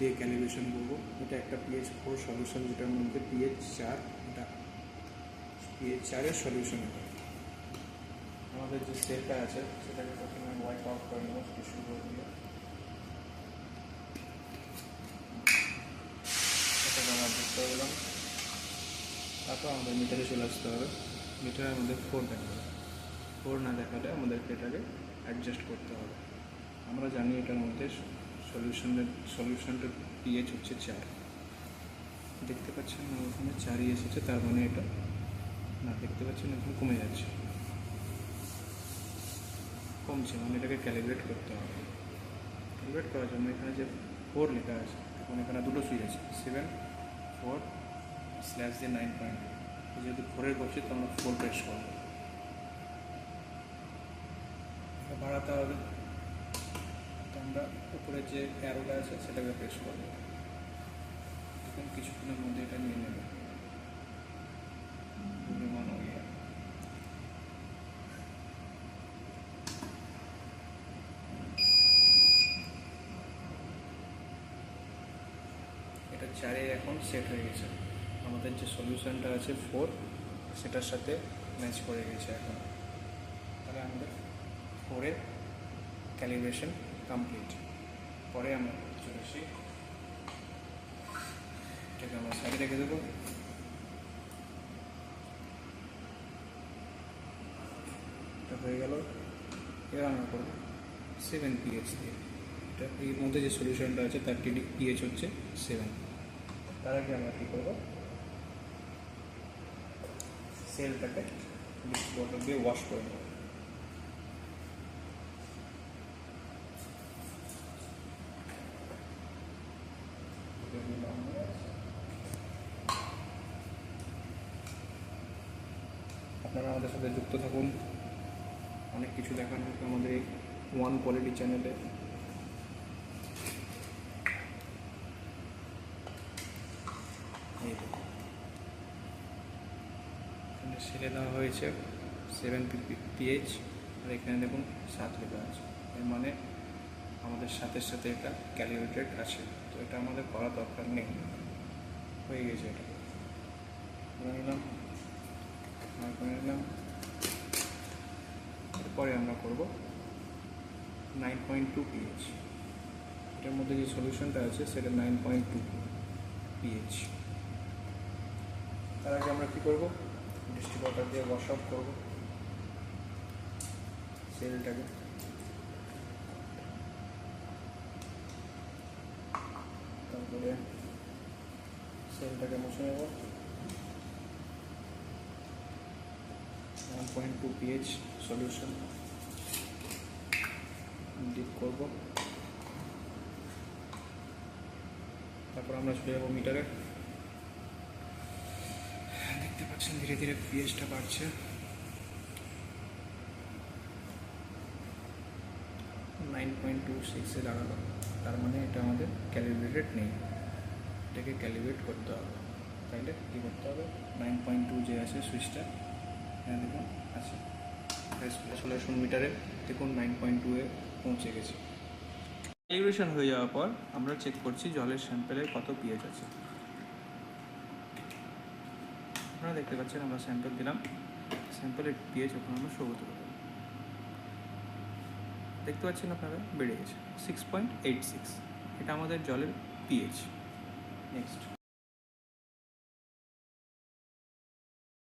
দিয়ে ক্যালিব্রেশন করবো। এটা একটা পিএইচ 4 সলিউশন, যেটার মধ্যে পিএইচ 4, এটা পিএইচ 4-এর সলিউশন। এটা আমাদের যে সেলটা আছে সেটাকে প্রথমে ওয়াইপ আউট করে নেবো টিস্যু দিয়ে। এটাকে আমরা যুক্ত করলাম। তারপর আমাদের মিটারে চলে আসতে হবে। মিটারে আমাদের 4 দেখাবে, 4 না দেখালে আমাদেরকে এটাকে অ্যাডজাস্ট করতে হবে। আমরা জানি এটার মধ্যে সলিউশনটার পিএইচ হচ্ছে 4। দেখতে পাচ্ছেন না, ওখানে 4ই এসেছে, তার মানে এটা না, দেখতে পাচ্ছেন এখন কমে যাচ্ছে, কমছে, মানে এটাকে ক্যালিব্রেট করতে হবে। ক্যালিব্রেট করার জন্য এখানে যে 4 লেখা আছে, এখন এখানে দুটো সুইচ আছে, 7, 4/9.2। যেহেতু 4-এর করছি তো আমরা 4 প্রেস করবো, বাড়াতে হবে। তো আমরা উপরে যে অ্যারোটা আছে সেটাকে প্রেস করবো। এখন কিছুক্ষণের মধ্যে এটা নিয়ে নেবে। এটা 4-এ এখন সেট হয়ে গেছে। আমাদের যে সলিউশনটা আছে 4, সেটার সাথে ম্যাচ করে গেছে এখন। তাহলে আমাদের 4-এর ক্যালিব্রেশন কমপ্লিট। পরে আমরা চলে আসি, এটাকে আমরা সাইডে রেখে দেবো। এটা হয়ে গেল। এবার আমরা করবো 7 পিএইচ দিয়ে। এটা এর মধ্যে যে সলিউশনটা আছে তার পিএইচ হচ্ছে 7। তার আগে আমরা কী করবো, সেলটাকে বটল দিয়ে ওয়াশ করে নেব। আপনারা আমাদের সাথে যুক্ত থাকুন, অনেক কিছু দেখানো হবে আমাদের এই ওয়ান কোয়ালিটি চ্যানেলে। এখানে সেলে দেওয়া হয়েছে 7 পিএইচ, আর এখানে দেখুন 7 লেখা আছে। এর মানে আমাদের সাথে সাথে এটা ক্যালিব্রেটেড আছে। তো এটা আমাদের করা দরকার নেই, হয়ে গেছে। এটা করে নিলাম, এরপরে আমরা করব 9.2 পিএইচ। এটার মধ্যে যে সলিউশনটা আছে সেটা 9.2 পিএইচ। তার আগে আমরা কী করবো, ডিস্ট্রিক্ট ওয়াটার দিয়ে ওয়াশ আউট করবো সেলটাকে। তারপরে সেলটাকে মুছে নেব। 1.2 পিএইচ সলিউশন ডিপ করব। তারপর আমরা চলে যাবো মিটারে। দেখতে পাচ্ছেন ধীরে ধীরে পিএইচটা বাড়ছে। 9.26-এ দাঁড়ালো, তার মানে এটা আমাদের ক্যালিব্রেটেড নেই। এটাকে ক্যালিব্রেট করতে হবে। তাইলে কী করতে হবে, 9.2 যে আছে সুইচটা, হ্যাঁ দেখুন আছে, সলিউশন মিটারে দেখুন 9.2-এ পৌঁছে গেছে। ক্যালিব্রেশন হয়ে যাওয়ার পর আমরা চেক করছি জলের স্যাম্পেলের কত পিএইচ আছে। আপনারা দেখতে পাচ্ছেন আমরা স্যাম্পেল দিলাম, স্যাম্পেলের পিএইচ ওখানে আমরা শো করতে পারবো। দেখতে পাচ্ছেন আপনারা বেড়ে গেছে 6.86। এটা আমাদের জলের পিএইচ। নেক্সট